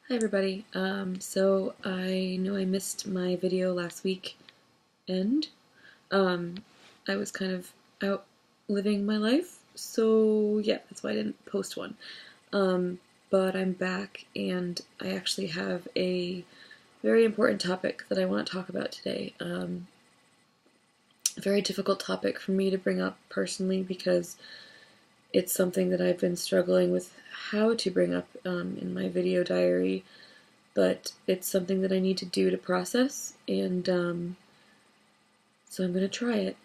Hi everybody. So I know I missed my video last week and I was kind of out living my life, so yeah, that's why I didn't post one. Um, but I'm back and I actually have a very important topic that I want to talk about today. A very difficult topic for me to bring up personally because it's something that I've been struggling with how to bring up in my video diary, but it's something that I need to do to process, and so I'm gonna try it.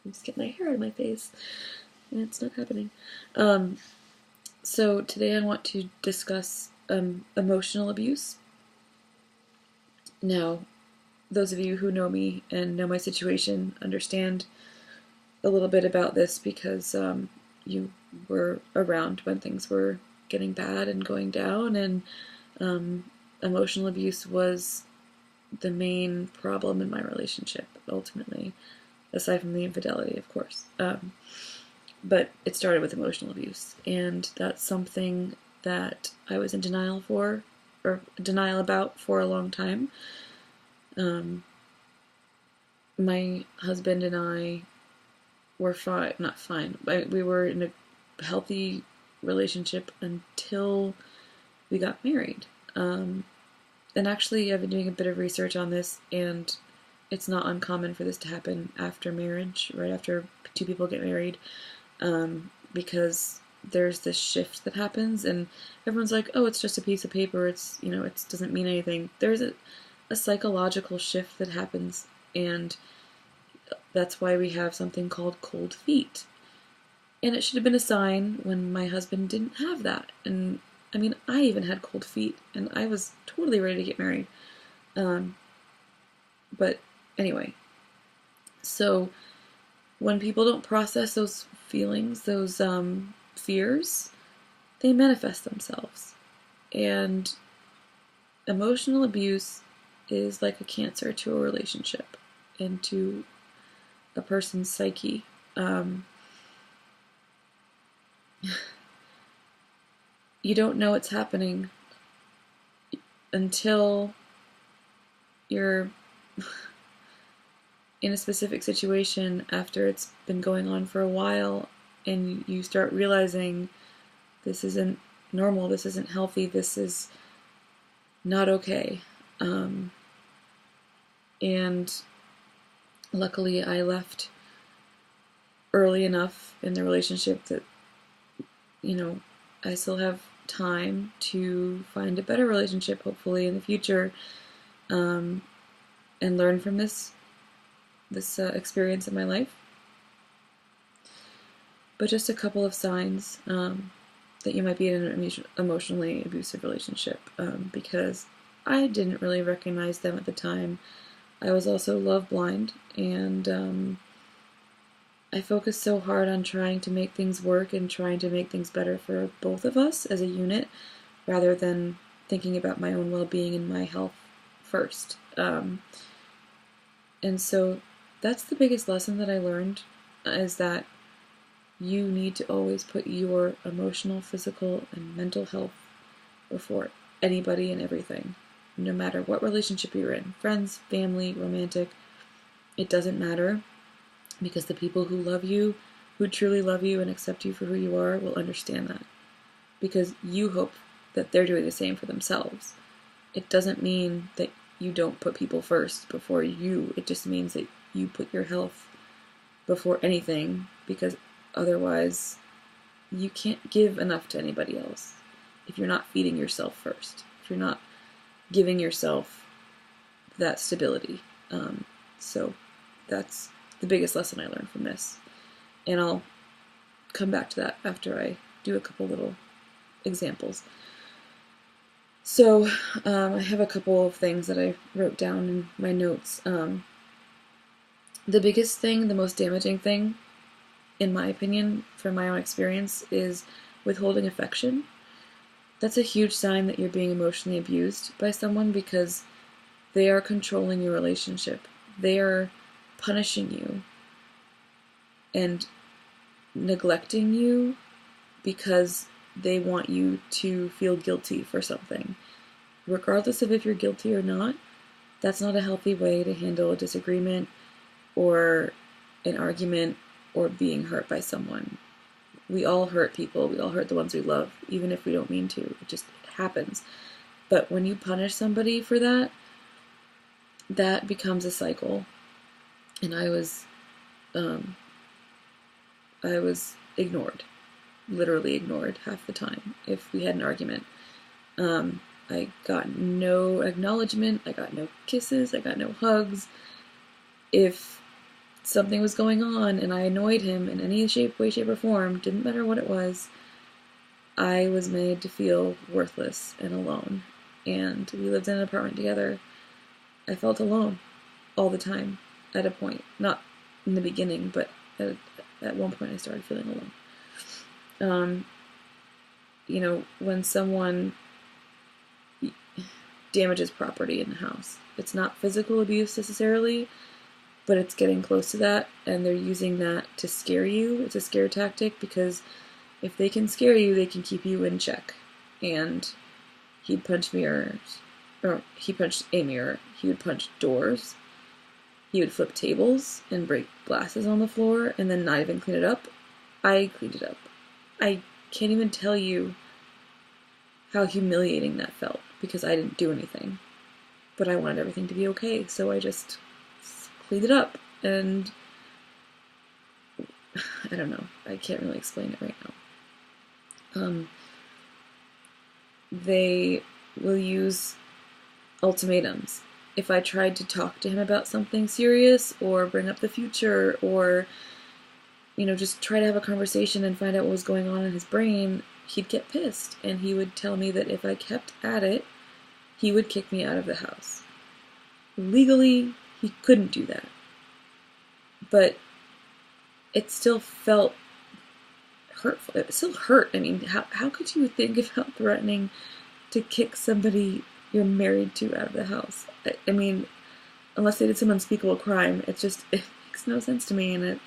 I'm just getting my hair out of my face, and it's not happening. Um, so today I want to discuss emotional abuse. Now, those of you who know me and know my situation understand a little bit about this because you were around when things were getting bad and going down, and um, emotional abuse was the main problem in my relationship, ultimately, aside from the infidelity, of course. But it started with emotional abuse, and that's something that I was in denial about for a long time. My husband and I were fine, not fine, but we were in a healthy relationship until we got married. And actually, I've been doing a bit of research on this, and it's not uncommon for this to happen after marriage, right after two people get married, because there's this shift that happens, and everyone's like, "Oh, it's just a piece of paper. It doesn't mean anything." There's a psychological shift that happens, and that's why we have something called cold feet. And it should have been a sign when my husband didn't have that. And I mean, I even had cold feet, and I was totally ready to get married. Um, but anyway, so when people don't process those feelings, those fears, they manifest themselves. And emotional abuse is like a cancer to a relationship and to a person's psyche. You don't know it's happening until you're in a specific situation after it's been going on for a while, and you start realizing this isn't normal, this isn't healthy, this is not okay. And luckily, I left early enough in the relationship that, I still have time to find a better relationship, hopefully, in the future, and learn from this experience in my life. But just a couple of signs that you might be in an emotionally abusive relationship, because I didn't really recognize them at the time. I was also love blind, and I focused so hard on trying to make things work and trying to make things better for both of us as a unit, rather than thinking about my own well-being and my health first. And so that's the biggest lesson that I learned, is that you need to always put your emotional, physical, and mental health before anybody and everything. No matter what relationship you're in, friends, family, romantic, it doesn't matter, because the people who love you, who truly love you and accept you for who you are, will understand that. Because you hope that they're doing the same for themselves. It doesn't mean that you don't put people first before you. It just means that you put your health before anything, because otherwise you can't give enough to anybody else if you're not feeding yourself first, if you're not giving yourself that stability. So that's the biggest lesson I learned from this. And I'll come back to that after I do a couple little examples. So I have a couple of things that I wrote down in my notes. The biggest thing, the most damaging thing, in my opinion, from my own experience, is withholding affection. That's a huge sign that you're being emotionally abused by someone, because they are controlling your relationship. They are punishing you and neglecting you because they want you to feel guilty for something. Regardless of if you're guilty or not, that's not a healthy way to handle a disagreement or an argument or being hurt by someone. We all hurt people. We all hurt the ones we love, even if we don't mean to. It just happens. But when you punish somebody for that, that becomes a cycle. And I was ignored, literally ignored half the time if we had an argument. I got no acknowledgement, I got no kisses, I got no hugs. If something was going on and I annoyed him in any way, shape, or form, didn't matter what it was, I was made to feel worthless and alone. And we lived in an apartment together. I felt alone all the time at a point. Not in the beginning, but at one point I started feeling alone. When someone damages property in the house, it's not physical abuse necessarily, but it's getting close to that, and they're using that to scare you. It's a scare tactic, because if they can scare you, they can keep you in check. And he'd punch mirrors, or he punched a mirror, he would punch doors, he would flip tables and break glasses on the floor and then not even clean it up. I cleaned it up. I can't even tell you how humiliating that felt, because I didn't do anything. But I wanted everything to be okay, so I just cleaned it up, and I don't know. I can't really explain it right now. They will use ultimatums. If I tried to talk to him about something serious, or bring up the future, or, just try to have a conversation and find out what was going on in his brain, he'd get pissed, and he would tell me that if I kept at it, he would kick me out of the house. Legally, he couldn't do that. But it still felt hurtful. It still hurt. I mean, how could you think about threatening to kick somebody you're married to out of the house? I mean, unless they did some unspeakable crime, it makes no sense to me. And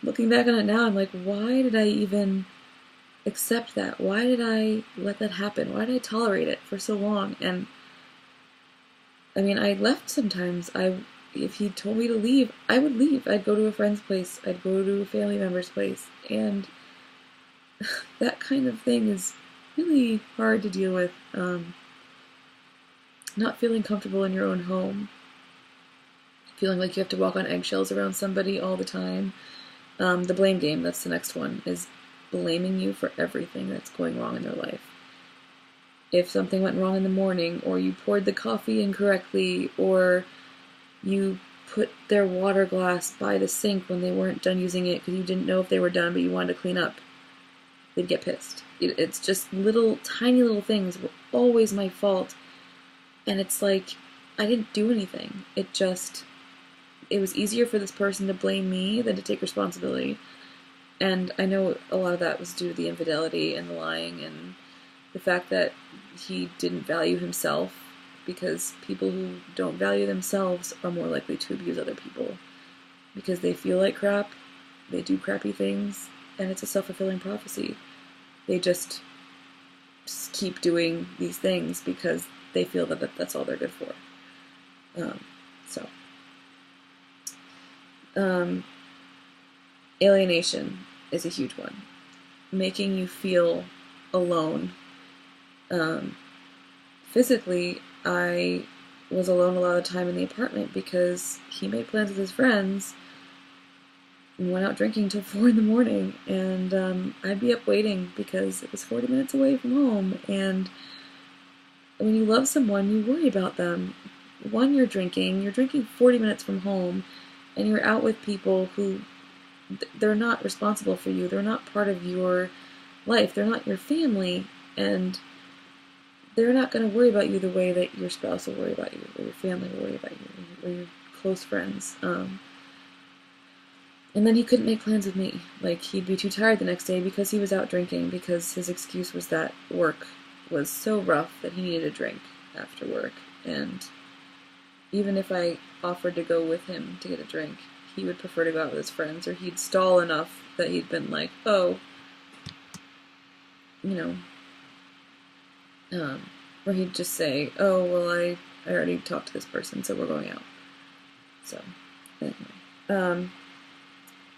looking back on it now, I'm like, why did I even accept that? Why did I let that happen? Why did I tolerate it for so long? And I mean, I left sometimes. If he told me to leave, I would leave. I'd go to a friend's place. I'd go to a family member's place. And that kind of thing is really hard to deal with. Not feeling comfortable in your own home. Feeling like you have to walk on eggshells around somebody all the time. The blame game, that's the next one, is blaming you for everything that's going wrong in their life. If something went wrong in the morning, or you poured the coffee incorrectly, or you put their water glass by the sink when they weren't done using it because you didn't know if they were done but you wanted to clean up, they'd get pissed. It's just tiny little things were always my fault. And it's like, I didn't do anything. It was easier for this person to blame me than to take responsibility. And I know a lot of that was due to the infidelity and the lying and the fact that he didn't value himself, because people who don't value themselves are more likely to abuse other people. Because they feel like crap, they do crappy things, and it's a self-fulfilling prophecy. They just keep doing these things because they feel that that's all they're good for. Alienation is a huge one. Making you feel alone. Physically, I was alone a lot of the time in the apartment because he made plans with his friends and went out drinking till 4 in the morning, and I'd be up waiting because it was 40 minutes away from home. And when you love someone, you worry about them. One, you're drinking 40 minutes from home, and you're out with people who, they're not responsible for you. They're not part of your life. They're not your family, and they're not going to worry about you the way that your spouse will worry about you, or your family will worry about you, or your close friends. And then he couldn't make plans with me. Like, he'd be too tired the next day because he was out drinking, because his excuse was that work was so rough that he needed a drink after work. And even if I offered to go with him to get a drink, he would prefer to go out with his friends, or he'd stall enough that he'd been like, oh, Or he'd just say, "Oh, well, I already talked to this person, so we're going out." So, anyway. Um,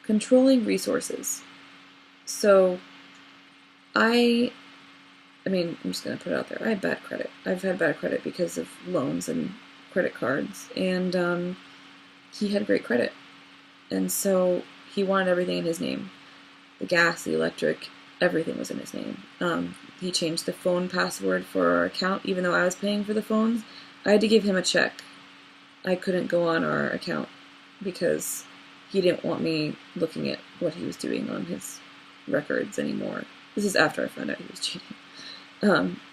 Controlling resources. So, I I mean, I'm just going to put it out there. I have bad credit. I've had bad credit because of loans and credit cards. And he had great credit. And so he wanted everything in his name. The gas, the electric, everything was in his name. He changed the phone password for our account, even though I was paying for the phones. I had to give him a check. I couldn't go on our account because he didn't want me looking at what he was doing on his records anymore. This is after I found out he was cheating.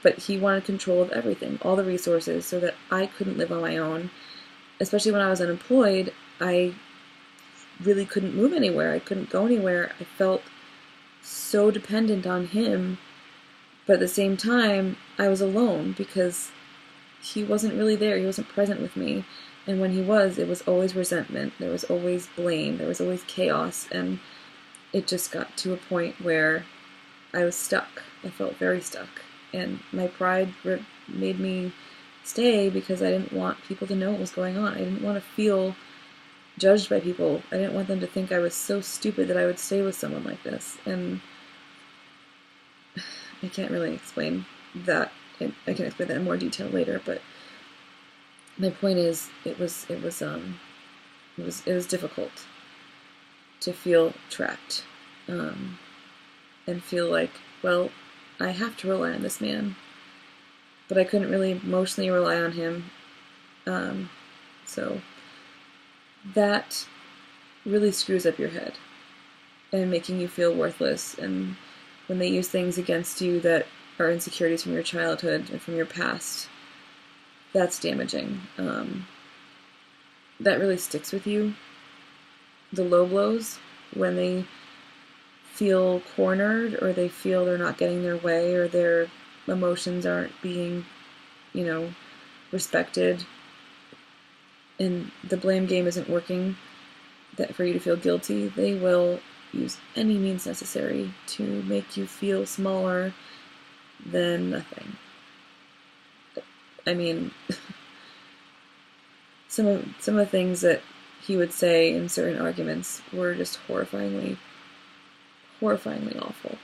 But he wanted control of everything, all the resources, so that I couldn't live on my own. Especially when I was unemployed, I really couldn't move anywhere. I couldn't go anywhere. I felt so dependent on him, but at the same time, I was alone because he wasn't really there. He wasn't present with me. And when he was, it was always resentment. There was always blame. There was always chaos. And it just got to a point where I was stuck. I felt very stuck. And my pride made me stay because I didn't want people to know what was going on. I didn't want to feel judged by people. I didn't want them to think I was so stupid that I would stay with someone like this. And I can't really explain that. I can explain that in more detail later, but my point is it was difficult to feel trapped. And feel like, well, I have to rely on this man. But I couldn't really emotionally rely on him. So that really screws up your head and making you feel worthless. And when they use things against you that are insecurities from your childhood and from your past, that's damaging. That really sticks with you. The low blows, when they feel cornered or they feel they're not getting their way or their emotions aren't being, respected, and the blame game isn't working for you to feel guilty, they will use any means necessary to make you feel smaller than nothing. I mean, some of the things that he would say in certain arguments were just horrifyingly awful.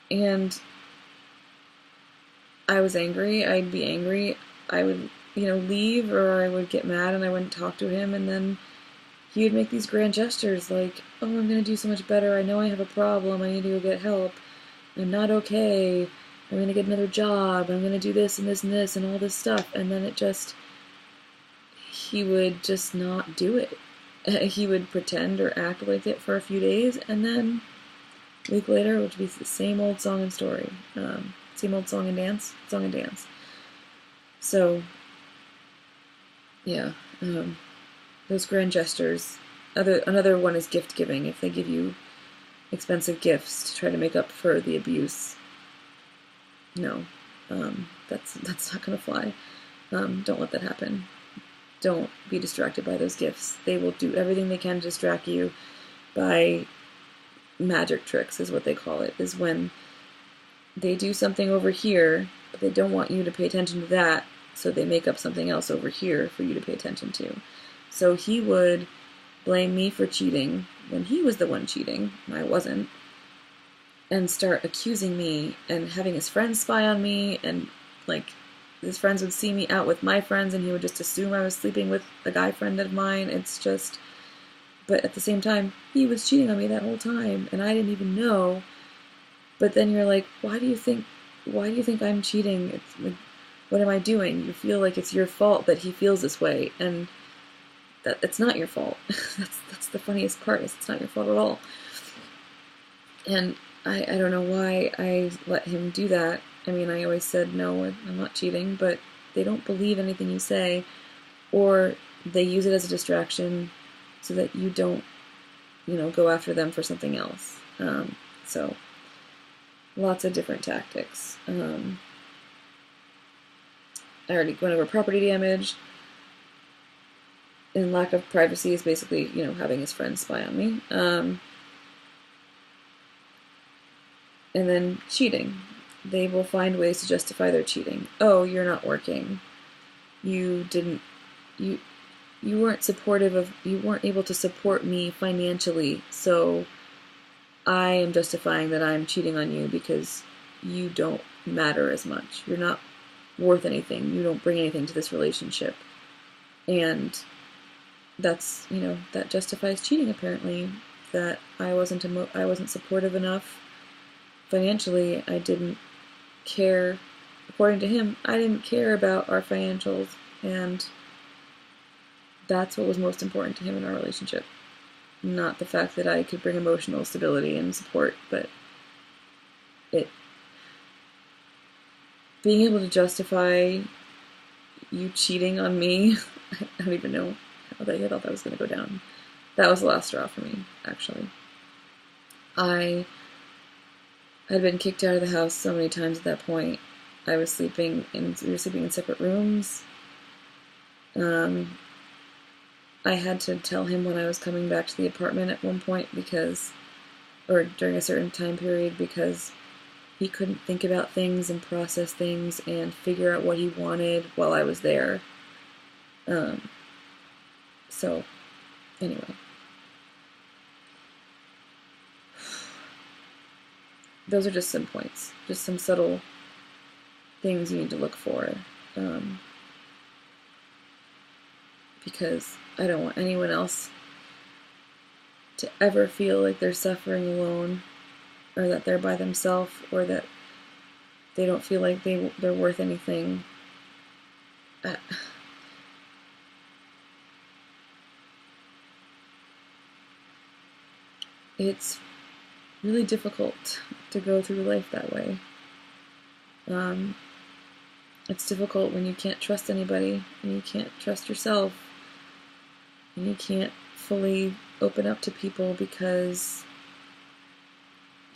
And I was angry. I'd be angry. I would, leave, or I would get mad and I wouldn't talk to him. And then he would make these grand gestures like, "Oh, I'm going to do so much better. I know I have a problem. I need to go get help. I'm not okay. I'm going to get another job. I'm going to do this and this and this and all this stuff." And then he would just not do it. He would pretend or act like it for a few days, and then a week later it would be the same old song and story. Same old song and dance. So, yeah, those grand gestures. Another one is gift giving. If they give you expensive gifts to try to make up for the abuse, no, that's not gonna fly. Don't let that happen. Don't be distracted by those gifts. They will do everything they can to distract you by magic tricks, is what they call it, is when they do something over here, but they don't want you to pay attention to that, so they make up something else over here for you to pay attention to. So he would blame me for cheating when he was the one cheating, and I wasn't, and start accusing me and having his friends spy on me, and his friends would see me out with my friends and he would just assume I was sleeping with a guy friend of mine. It's just, but at the same time, he was cheating on me that whole time and I didn't even know. But then you're like, why do you think I'm cheating? It's like, what am I doing? You feel like it's your fault that he feels this way, and that it's not your fault. That's the funniest part, is it's not your fault at all. And I don't know why I let him do that. I mean, I always said, no, I'm not cheating, but they don't believe anything you say, or they use it as a distraction so that you don't, go after them for something else. So, lots of different tactics. I already went over property damage, and lack of privacy is basically, having his friends spy on me. And then cheating. they will find ways to justify their cheating. Oh, you're not working. You didn't you you weren't supportive of you weren't able to support me financially, so I am justifying that I'm cheating on you because you don't matter as much. You're not worth anything. You don't bring anything to this relationship. And that's, that justifies cheating apparently, that I wasn't supportive enough financially. I didn't care. According to him, I didn't care about our financials, and that's what was most important to him in our relationship. Not the fact that I could bring emotional stability and support, but it being able to justify you cheating on me. I don't even know how I thought that was going to go down. That was the last straw for me, actually. I had been kicked out of the house so many times at that point. We were sleeping in separate rooms. I had to tell him when I was coming back to the apartment at one point or during a certain time period, because he couldn't think about things and process things and figure out what he wanted while I was there. So, anyway. Those are just some points. Just some subtle things you need to look for. Because I don't want anyone else to ever feel like they're suffering alone, or that they're by themselves, or that they don't feel like they're worth anything. It's really difficult to go through life that way. It's difficult when you can't trust anybody, and you can't trust yourself, and you can't fully open up to people because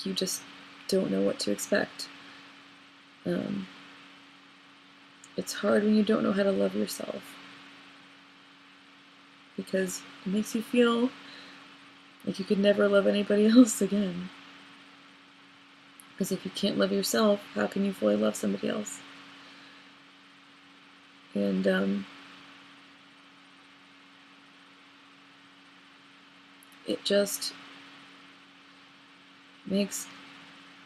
you just don't know what to expect. It's hard when you don't know how to love yourself, because it makes you feel like you could never love anybody else again. Because if you can't love yourself, how can you fully love somebody else? And it just makes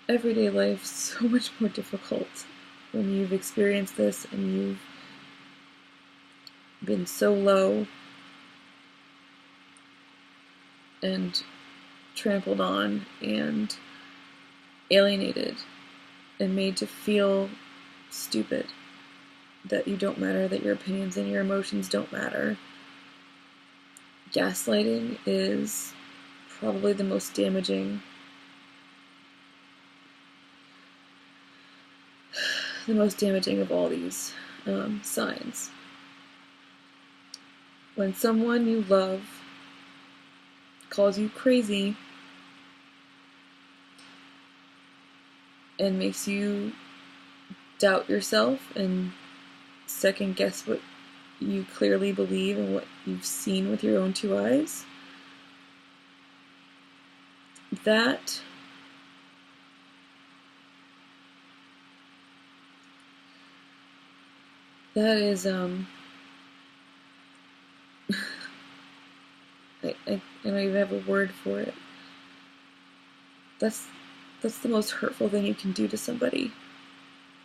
everyday life so much more difficult when you've experienced this and you've been so low and trampled on and alienated and made to feel stupid, that you don't matter, that your opinions and your emotions don't matter. Gaslighting is probably the most damaging of all these signs. When someone you love calls you crazy and makes you doubt yourself and second guess what you clearly believe and what you've seen with your own two eyes, that is I don't even have a word for it. That's the most hurtful thing you can do to somebody,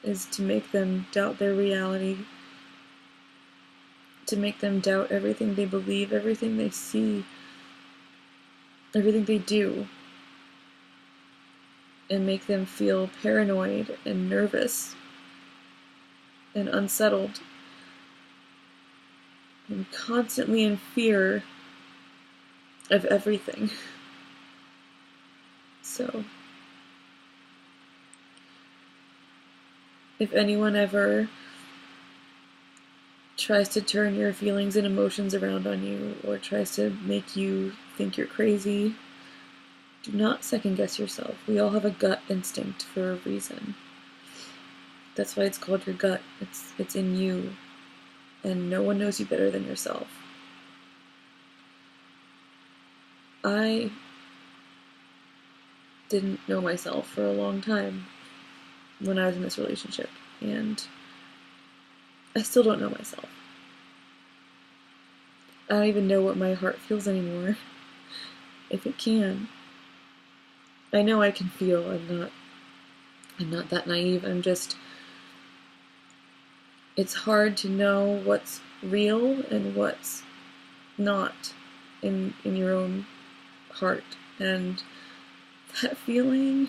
is to make them doubt their reality, to make them doubt everything they believe, everything they see, everything they do, and make them feel paranoid and nervous and unsettled and constantly in fear of everything. So, if anyone ever tries to turn your feelings and emotions around on you, or tries to make you think you're crazy, do not second guess yourself. We all have a gut instinct for a reason. That's why it's called your gut. It's in you, and no one knows you better than yourself. I didn't know myself for a long time. when I was in this relationship, and I still don't know myself. I don't even know what my heart feels anymore, if it can. I know I can feel. I'm not that naive. It's hard to know what's real and what's not in your own heart. And that feeling,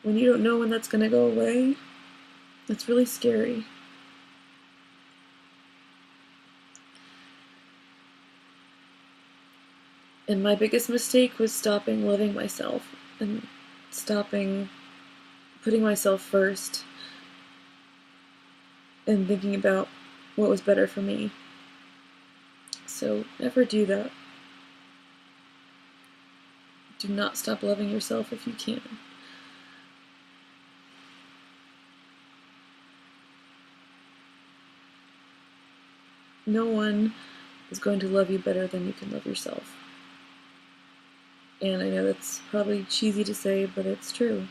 when you don't know when that's going to go away, it's really scary. And my biggest mistake was stopping loving myself and stopping putting myself first and thinking about what was better for me. So never do that. Do not stop loving yourself if you can. No one is going to love you better than you can love yourself. And I know that's probably cheesy to say, but it's true.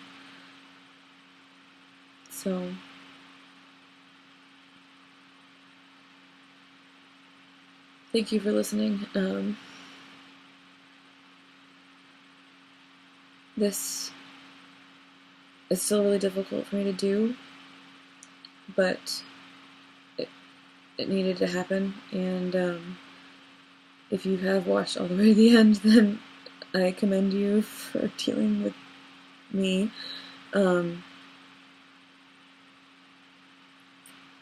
So, thank you for listening. This is still really difficult for me to do, but it needed to happen. And if you have watched all the way to the end, then I commend you for dealing with me.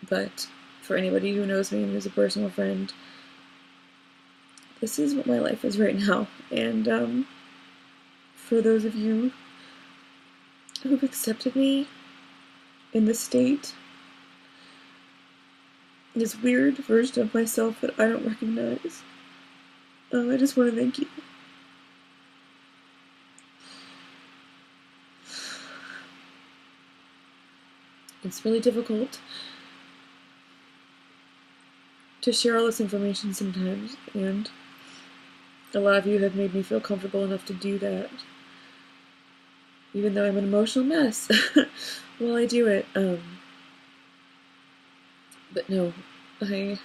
But for anybody who knows me and who's a personal friend, this is what my life is right now. And for those of you who've accepted me in this state, this weird version of myself that I don't recognize, I just want to thank you. It's really difficult to share all this information sometimes, and a lot of you have made me feel comfortable enough to do that, even though I'm an emotional mess while I do it. But no, I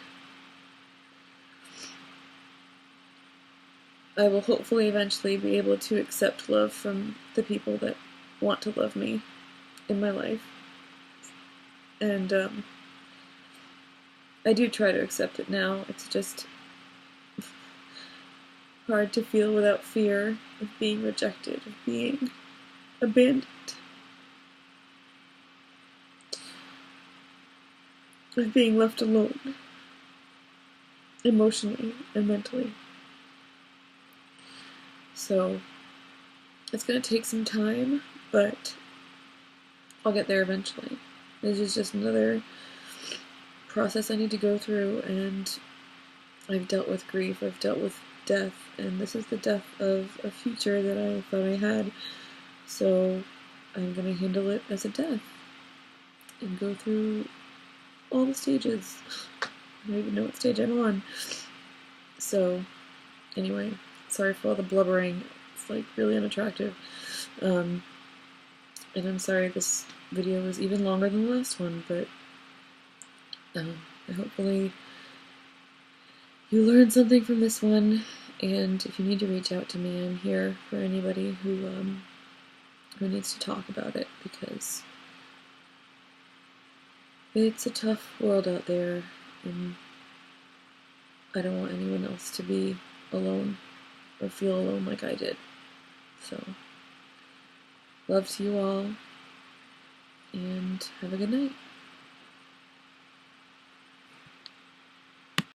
will hopefully eventually be able to accept love from the people that want to love me in my life. And I do try to accept it now. It's just hard to feel without fear of being rejected, of being abandoned, of being left alone, emotionally and mentally. So it's going to take some time, but I'll get there eventually. This is just another process I need to go through, and I've dealt with grief, I've dealt with death, and this is the death of a future that I thought I had. So I'm going to handle it as a death and go through all the stages. I don't even know what stage I'm on. So anyway, sorry for all the blubbering. It's like really unattractive. And I'm sorry this video was even longer than the last one, but hopefully you learned something from this one. And if you need to reach out to me, I'm here for anybody who needs to talk about it, because it's a tough world out there, and I don't want anyone else to be alone or feel alone like I did. So, love to you all, and have a good night.